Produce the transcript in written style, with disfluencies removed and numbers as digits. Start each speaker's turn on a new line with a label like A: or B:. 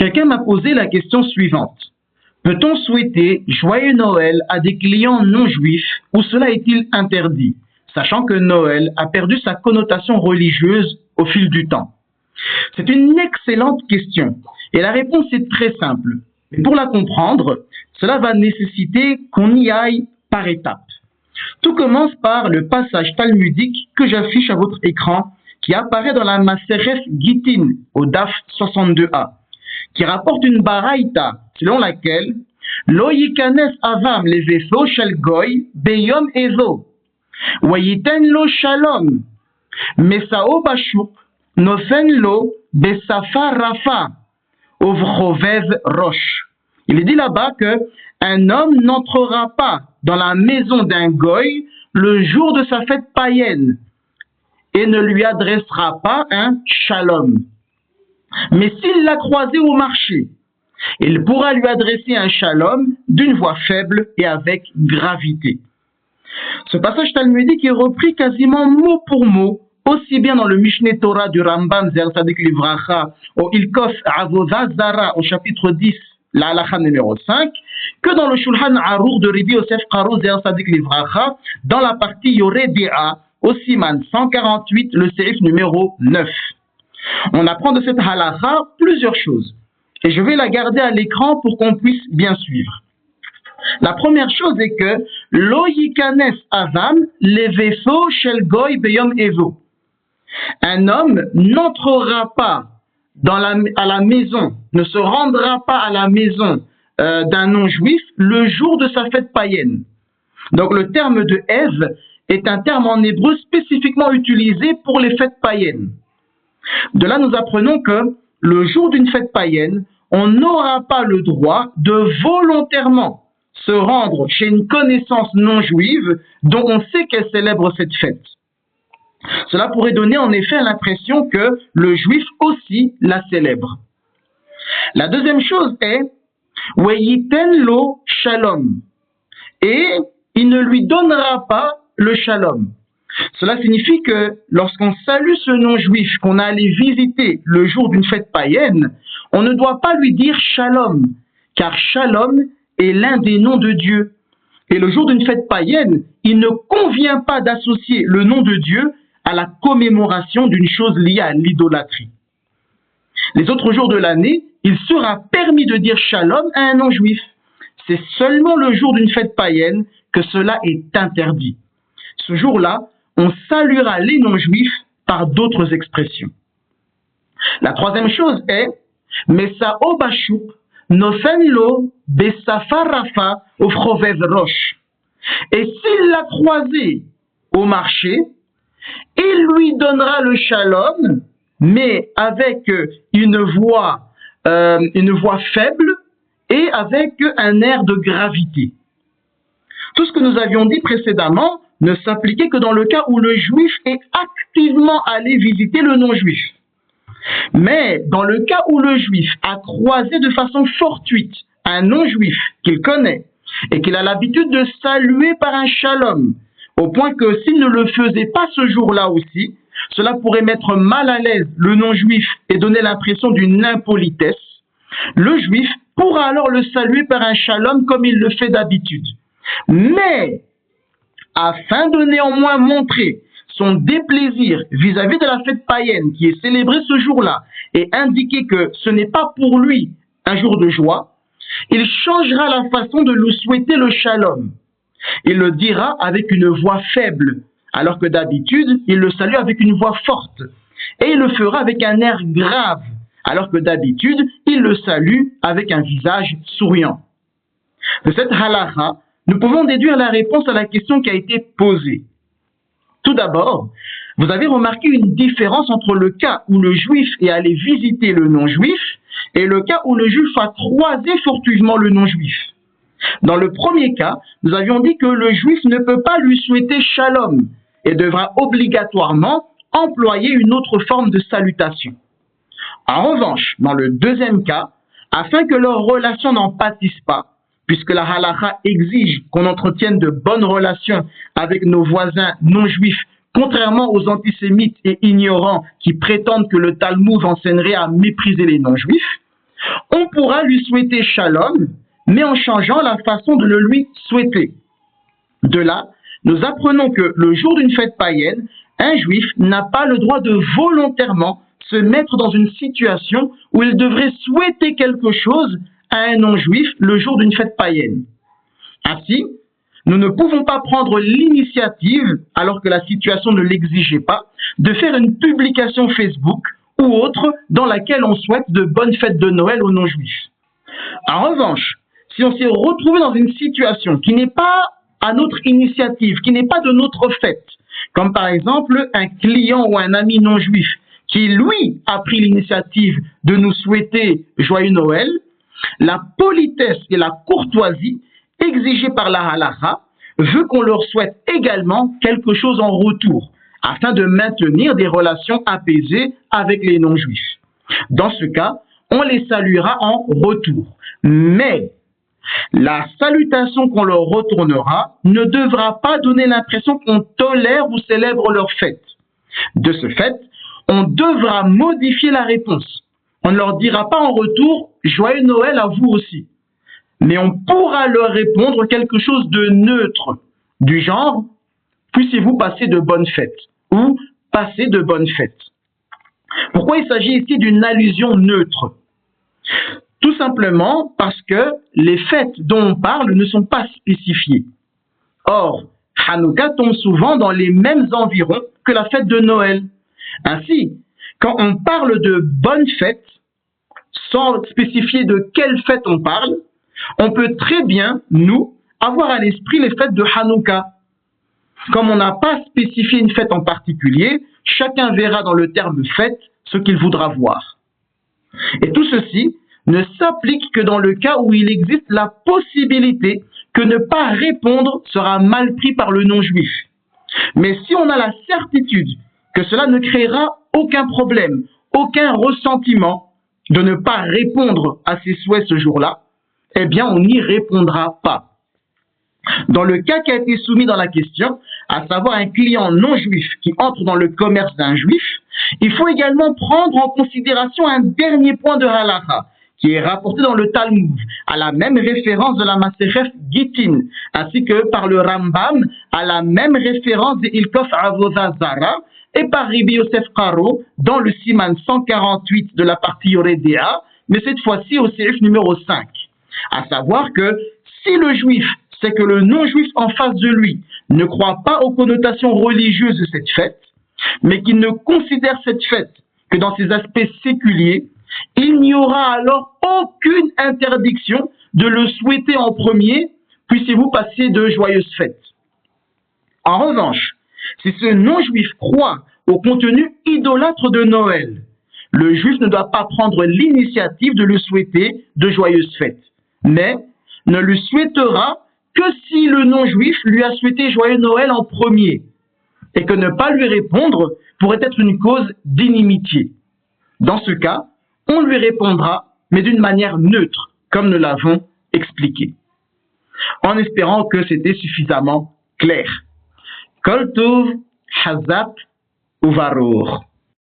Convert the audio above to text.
A: Quelqu'un m'a posé la question suivante. Peut-on souhaiter joyeux Noël à des clients non juifs ou cela est-il interdit, sachant que Noël a perdu sa connotation religieuse au fil du temps? C'est une excellente question et la réponse est très simple. Mais pour la comprendre, cela va nécessiter qu'on y aille par étapes. Tout commence par le passage talmudique que j'affiche à votre écran qui apparaît dans la Maserhet Gittin au DAF 62a, qui rapporte une baraïta selon laquelle Lo yikanes avam levefo shel goy beyom ezo wa yiten lo shalom mesao bashuk nofen lo besafa rafa ovchovev roche. Il est dit là-bas que un homme n'entrera pas dans la maison d'un goy le jour de sa fête païenne et ne lui adressera pas un shalom. Mais s'il l'a croisé au marché, il pourra lui adresser un shalom d'une voix faible et avec gravité. Ce passage talmudique est repris quasiment mot pour mot, aussi bien dans le Mishneh Torah du Rambam Zer Tzadik Livracha au Ilkof Avodah Zara au chapitre 10, la halakha numéro 5, que dans le Shulchan Aruch de Rabbi Yosef Karo Zer Tzadik Livracha dans la partie Yoreh De'a au Siman 148, le sérif numéro 9. On apprend de cette halakha plusieurs choses. Et je vais la garder à l'écran pour qu'on puisse bien suivre. La première chose est que Lo yikanes avam levefo shel goy beyom evo. Un homme n'entrera pas à la maison, ne se rendra pas à la maison d'un non-juif le jour de sa fête païenne. Donc le terme de Ev est un terme en hébreu spécifiquement utilisé pour les fêtes païennes. De là, nous apprenons que le jour d'une fête païenne, on n'aura pas le droit de volontairement se rendre chez une connaissance non juive dont on sait qu'elle célèbre cette fête. Cela pourrait donner en effet l'impression que le juif aussi la célèbre. La deuxième chose est Weyiten lo shalom, et il ne lui donnera pas le shalom. Cela signifie que lorsqu'on salue ce non-juif qu'on a allé visiter le jour d'une fête païenne, on ne doit pas lui dire shalom, car shalom est l'un des noms de Dieu. Et le jour d'une fête païenne, il ne convient pas d'associer le nom de Dieu à la commémoration d'une chose liée à l'idolâtrie. Les autres jours de l'année, il sera permis de dire shalom à un non-juif. C'est seulement le jour d'une fête païenne que cela est interdit. Ce jour-là, on saluera les non-juifs par d'autres expressions. La troisième chose est Mesao bashuk nofen lo besafa rafa ufchovev roche. Et s'il l'a croisé au marché, il lui donnera le shalom, mais avec une voix faible et avec un air de gravité. Tout ce que nous avions dit précédemment ne s'appliquait que dans le cas où le juif est activement allé visiter le non-juif. Mais dans le cas où le juif a croisé de façon fortuite un non-juif qu'il connaît et qu'il a l'habitude de saluer par un shalom, au point que s'il ne le faisait pas ce jour-là aussi, cela pourrait mettre mal à l'aise le non-juif et donner l'impression d'une impolitesse, le juif pourra alors le saluer par un shalom comme il le fait d'habitude. Mais, afin de néanmoins montrer son déplaisir vis-à-vis de la fête païenne qui est célébrée ce jour-là et indiquer que ce n'est pas pour lui un jour de joie, il changera la façon de lui souhaiter le shalom. Il le dira avec une voix faible, alors que d'habitude, il le salue avec une voix forte. Et il le fera avec un air grave, alors que d'habitude, il le salue avec un visage souriant. De cette halakha, nous pouvons déduire la réponse à la question qui a été posée. Tout d'abord, vous avez remarqué une différence entre le cas où le juif est allé visiter le non-juif et le cas où le juif a croisé furtivement le non-juif. Dans le premier cas, nous avions dit que le juif ne peut pas lui souhaiter shalom et devra obligatoirement employer une autre forme de salutation. En revanche, dans le deuxième cas, afin que leur relation n'en pâtisse pas, puisque la halakha exige qu'on entretienne de bonnes relations avec nos voisins non-juifs, contrairement aux antisémites et ignorants qui prétendent que le Talmud enseignerait à mépriser les non-juifs, on pourra lui souhaiter shalom, mais en changeant la façon de le lui souhaiter. De là, nous apprenons que le jour d'une fête païenne, un juif n'a pas le droit de volontairement se mettre dans une situation où il devrait souhaiter quelque chose à un non-juif le jour d'une fête païenne. Ainsi, nous ne pouvons pas prendre l'initiative, alors que la situation ne l'exigeait pas, de faire une publication Facebook ou autre dans laquelle on souhaite de bonnes fêtes de Noël aux non-juifs. En revanche, si on s'est retrouvé dans une situation qui n'est pas à notre initiative, qui n'est pas de notre fait, comme par exemple un client ou un ami non-juif qui, lui, a pris l'initiative de nous souhaiter joyeux Noël, la politesse et la courtoisie exigées par la halakha veut qu'on leur souhaite également quelque chose en retour, afin de maintenir des relations apaisées avec les non-juifs. Dans ce cas, on les saluera en retour. Mais la salutation qu'on leur retournera ne devra pas donner l'impression qu'on tolère ou célèbre leur fête. De ce fait, on devra modifier la réponse. On ne leur dira pas en retour « Joyeux Noël à vous aussi ». Mais on pourra leur répondre quelque chose de neutre, du genre « Puissiez-vous passer de bonnes fêtes » ou « Passez de bonnes fêtes ». Pourquoi il s'agit ici d'une allusion neutre? Tout simplement parce que les fêtes dont on parle ne sont pas spécifiées. Or, Hanouka tombe souvent dans les mêmes environs que la fête de Noël. Ainsi, quand on parle de bonnes fêtes, sans spécifier de quelle fête on parle, on peut très bien, nous, avoir à l'esprit les fêtes de Hanouka. Comme on n'a pas spécifié une fête en particulier, chacun verra dans le terme fête ce qu'il voudra voir. Et tout ceci ne s'applique que dans le cas où il existe la possibilité que ne pas répondre sera mal pris par le non-juif. Mais si on a la certitude que cela ne créera aucun problème, aucun ressentiment de ne pas répondre à ses souhaits ce jour-là, eh bien on n'y répondra pas. Dans le cas qui a été soumis dans la question, à savoir un client non juif qui entre dans le commerce d'un juif, il faut également prendre en considération un dernier point de halakha qui est rapporté dans le Talmud, à la même référence de la Masechet Gittin, ainsi que par le Rambam, à la même référence de Ilkof Avodah Zara, et par Rabbi Yosef Karo, dans le Siman 148 de la partie Yoredea, mais cette fois-ci au Sérif numéro 5. À savoir que si le juif sait que le non-juif en face de lui ne croit pas aux connotations religieuses de cette fête, mais qu'il ne considère cette fête que dans ses aspects séculiers, il n'y aura alors aucune interdiction de le souhaiter en premier, puissiez-vous passer de joyeuses fêtes. En revanche, si ce non-juif croit au contenu idolâtre de Noël, le juif ne doit pas prendre l'initiative de le souhaiter de joyeuses fêtes, mais ne le souhaitera que si le non-juif lui a souhaité joyeux Noël en premier, et que ne pas lui répondre pourrait être une cause d'inimitié. Dans ce cas, on lui répondra, mais d'une manière neutre, comme nous l'avons expliqué. En espérant que c'était suffisamment clair. Kol Tov, Hazak, Uvarour.